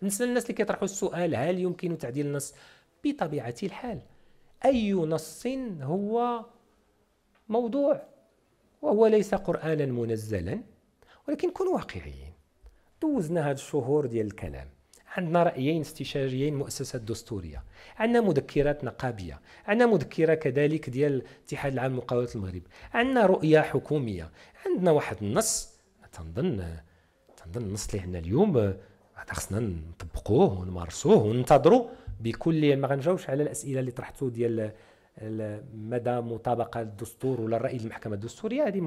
بالنسبه للناس اللي كيطرحوا السؤال هل يمكن تعديل النص؟ بطبيعه الحال اي نص هو موضوع وهو ليس قرانا منزلا، ولكن كونوا واقعيين. دوزنا هاد الشهور ديال الكلام، عندنا رأيين استشاريين مؤسسات دستورية، عندنا مذكرات نقابية، عندنا مذكرة كذلك ديال الاتحاد العام لمقاولة المغرب، عندنا رؤية حكومية، عندنا واحد النص. تنظن النص اللي عندنا اليوم خصنا نطبقوه ونمارسوه وننتظروا بكل. ما غنجاوبش على الأسئلة اللي طرحتو ديال مدى مطابقة الدستور ولا الرأي المحكمة الدستورية. هذه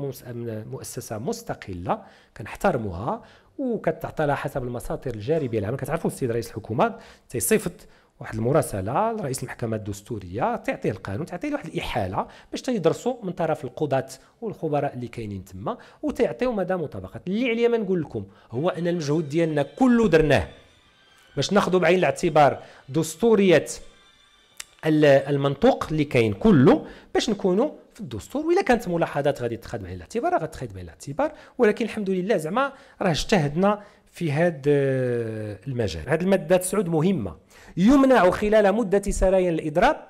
مؤسسة مستقلة كنحترموها وكتعطى لها حسب المساطر الجاربية العامة. كتعرفوا السيد رئيس الحكومة تيصيفط واحد المراسلة لرئيس المحكمة الدستورية، تعطيه القانون، تعطيه واحد الإحالة باش تيدرسوا من طرف القضاة والخبراء اللي كاينين تما، وتعطيو مدى مطابقة. اللي عليا ما نقول لكم هو أن المجهود ديالنا كله درناه باش ناخذوا بعين الاعتبار دستورية المنطوق اللي كاين كله باش نكونوا في الدستور. وإلا كانت ملاحظات غادي تاخذ بعين الاعتبار غتاخذ بعين الاعتبار، ولكن الحمد لله زعما راه اجتهدنا في هذا المجال. هذه المادة 9 مهمة. يمنع خلال مدة سرايا الإضراب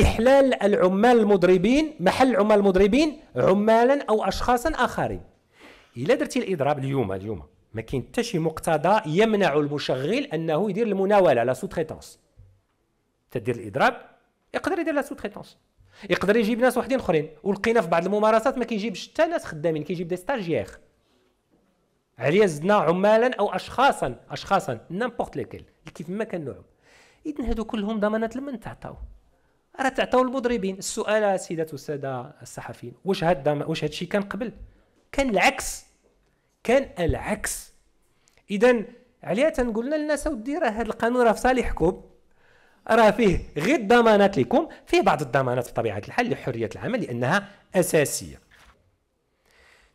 إحلال العمال المضربين محل عمال المضربين عمالا أو أشخاصا آخرين. إلا درتي الإضراب اليوم ما كاين حتى شي مقتضى يمنع المشغل أنه يدير المناولة على سو تريتونس. تدير الإضراب يقدر يدير لا سو تريتونس، يقدر يجيب ناس وحدين اخرين، ولقينا في بعض الممارسات ما كيجيبش حتى ناس خدامين، كيجيب دي ستاجيير. عليا زدنا عمالا او اشخاصا نيمبورت ليكيل كيف ما كان نوعهم. اذن هادو كلهم ضمانات لمن تعطاو؟ راه تعطاو المضربين. السؤال سيدات والساده الصحفيين، واش واش هاد الشيء كان قبل؟ كان العكس. اذا عليا تنقول لنا الناس اودي راه هذا القانون راه في صالحكم، راه فيه غير الضمانات لكم، فيه بعض الضمانات بطبيعه الحال لحريه العمل لانها اساسيه.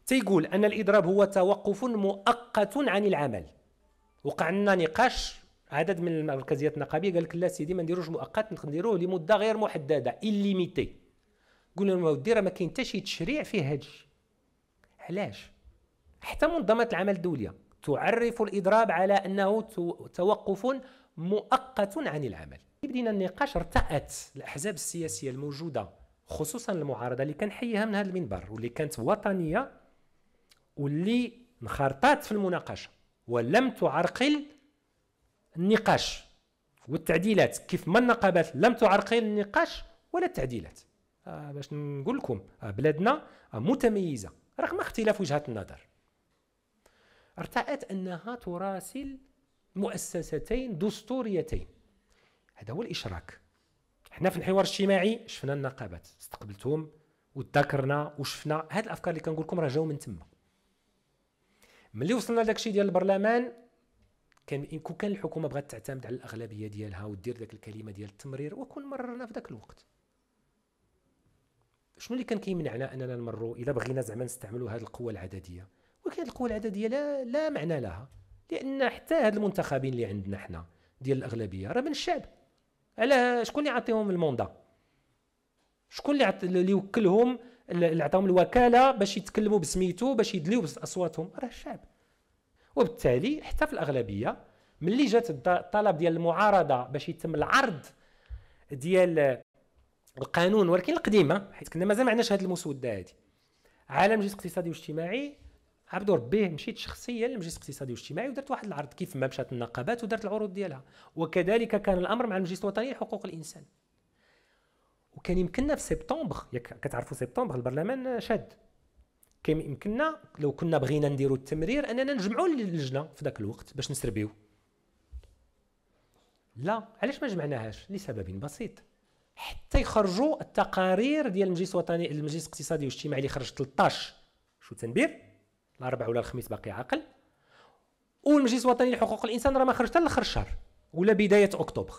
تيقول ان الاضراب هو توقف مؤقت عن العمل. وقع لنا نقاش عدد من المركزيات النقابيه قال لك لا سيدي ما نديروش مؤقت، نديروه لمده غير محدده illimité. قلنا لهم ودي راه ما كاين حتى شي تشريع فيه هذا الشيء. علاش؟ حتى منظمات العمل الدوليه تعرف الاضراب على انه توقف مؤقت عن العمل. بدينا النقاش، ارتأت الاحزاب السياسيه الموجوده خصوصا المعارضه اللي كنحييها من هذا المنبر واللي كانت وطنيه واللي انخرطت في المناقشه ولم تعرقل النقاش والتعديلات، كيف ما النقابات لم تعرقل النقاش ولا التعديلات. باش نقول لكم بلادنا متميزه رغم اختلاف وجهات النظر. ارتأت انها تراسل مؤسستين دستوريتين. هذا هو الاشراك. احنا في الحوار الاجتماعي شفنا النقابات، استقبلتهم وتذكرنا وشفنا هاد الافكار اللي كنقول لكم راه جاو من تما. ملي وصلنا لداك الشيء ديال البرلمان كان الحكومه بغات تعتمد على الاغلبيه ديالها ودير داك الكلمه ديال التمرير، وكون مررنا في ذاك الوقت. شنو اللي كان كيمنعنا اننا نمروا الا بغينا زعما نستعملوا هذه القوه العدديه؟ ولكن القوه العدديه لا معنى لها، لان حتى هاد المنتخبين اللي عندنا حنا ديال الاغلبيه راه من الشعب. على شكون اللي عطيهم الموندا؟ شكون اللي وكلهم، اللي عطاهم الوكاله باش يتكلموا بسميتو باش يدليو باصواتهم؟ راه الشعب. وبالتالي حتى في الاغلبيه ملي جات الطلب ديال المعارضه باش يتم العرض ديال القانون، ولكن القديمه حيت كنا مازال ما عندناش هذه المسوده هذه، على المجلس الاقتصادي والاجتماعي، عبدو ربيه مشيت شخصيا للمجلس الاقتصادي والاجتماعي ودرت واحد العرض كيف ما مشات النقابات ودرت العروض ديالها. وكذلك كان الامر مع المجلس الوطني لحقوق الانسان. وكان يمكننا في سبتمبر، كتعرفوا سبتمبر البرلمان شاد، كان يمكننا لو كنا بغينا نديروا التمرير اننا نجمعوا اللجنه في ذاك الوقت باش نسربيو. لا، علاش ما جمعناهاش؟ لسبب بسيط، حتى يخرجوا التقارير ديال المجلس الوطني، المجلس الاقتصادي والاجتماعي اللي خرج 13 شو تنبير، الاربعاء ولا الخميس باقي عاقل، والمجلس الوطني لحقوق الانسان راه ما خرج حتى لاخر الشهر ولا بدايه اكتوبر.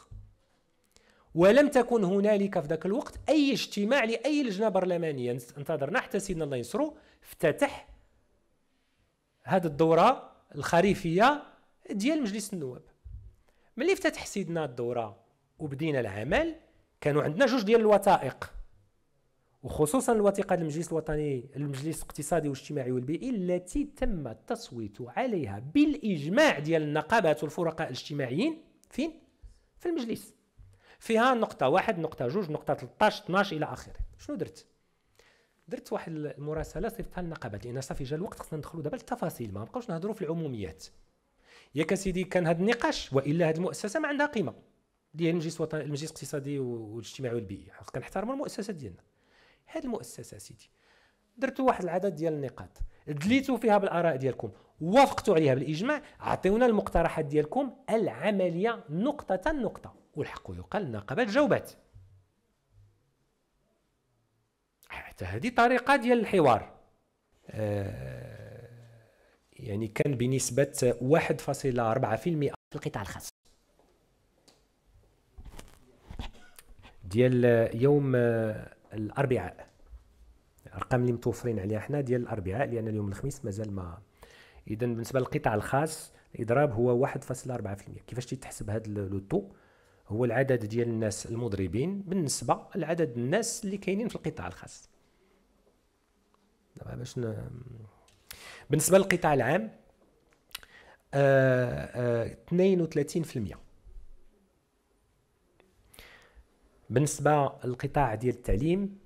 ولم تكن هنالك في ذاك الوقت اي اجتماع لاي لجنه برلمانيه. انتظرنا حتى سيدنا الله ينصرو افتتح هذه الدوره الخريفيه ديال مجلس النواب. ملي افتتح سيدنا الدوره وبدينا العمل كانوا عندنا جوج ديال الوثائق، وخصوصا الوثيقة المجلس الوطني، المجلس الاقتصادي والاجتماعي والبيئي، التي تم التصويت عليها بالإجماع ديال النقابات والفرقاء الاجتماعيين. فين؟ في المجلس. فيها نقطة 1، نقطة 2، نقطة 13، 12 إلى آخره. شنو درت واحد المراسلة صيفطها للنقابات، لأن صافي جا الوقت خصنا ندخلوا دابا للتفاصيل، ما نبقاوش نهضروا في العموميات. ياك سيدي كان هذا النقاش، وإلا هذه المؤسسة ما عندها قيمة ديال المجلس الوطني، المجلس الاقتصادي والاجتماعي والبيئي، كنحترموا المؤسسات ديالنا. هذه المؤسسة سيدي درتوا واحد العدد ديال النقاط، دليتوا فيها بالآراء ديالكم، وافقتوا عليها بالإجماع، عطيونا المقترحات ديالكم العملية نقطة نقطة، والحق يقال النقابات جاوبات. حتى هذه طريقة ديال الحوار. يعني كان بنسبة 1.4% في القطاع الخاص ديال يوم الأربعاء. الأرقام اللي متوفرين عليها احنا ديال الأربعاء، لأن اليوم الخميس مازال ما. إذا بالنسبة للقطاع الخاص الإضراب هو 1.4%. كيفاش تيتحسب هذا لو طو؟ هو العدد ديال الناس المضربين بالنسبة لعدد الناس اللي كاينين في القطاع الخاص. باش بالنسبة للقطاع العام 32%. بالنسبة للقطاع ديال التعليم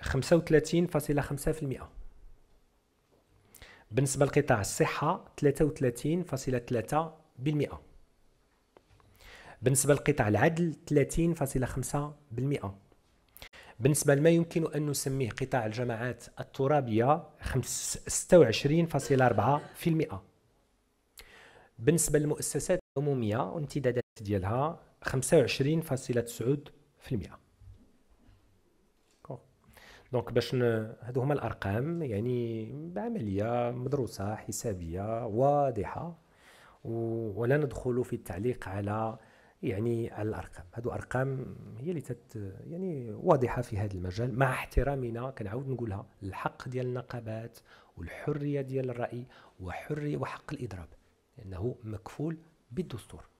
35.5%. بالنسبة لقطاع الصحة 33.3%. بالنسبة لقطاع العدل 30.5%. بالنسبة لما يمكن أن نسميه قطاع الجماعات الترابية 26.4%. بالنسبة للمؤسسات العمومية وامتدادات ديالها 25.9%. دونك باش هادو هما الأرقام، يعني بعملية مدروسة حسابية واضحة، ولا ندخل في التعليق على على الأرقام. هادو أرقام هي اللي يعني واضحة في هذا المجال، مع احترامنا كنعاود نقولها الحق ديال النقابات والحرية ديال الرأي وحق الإضراب، لأنه مكفول بالدستور.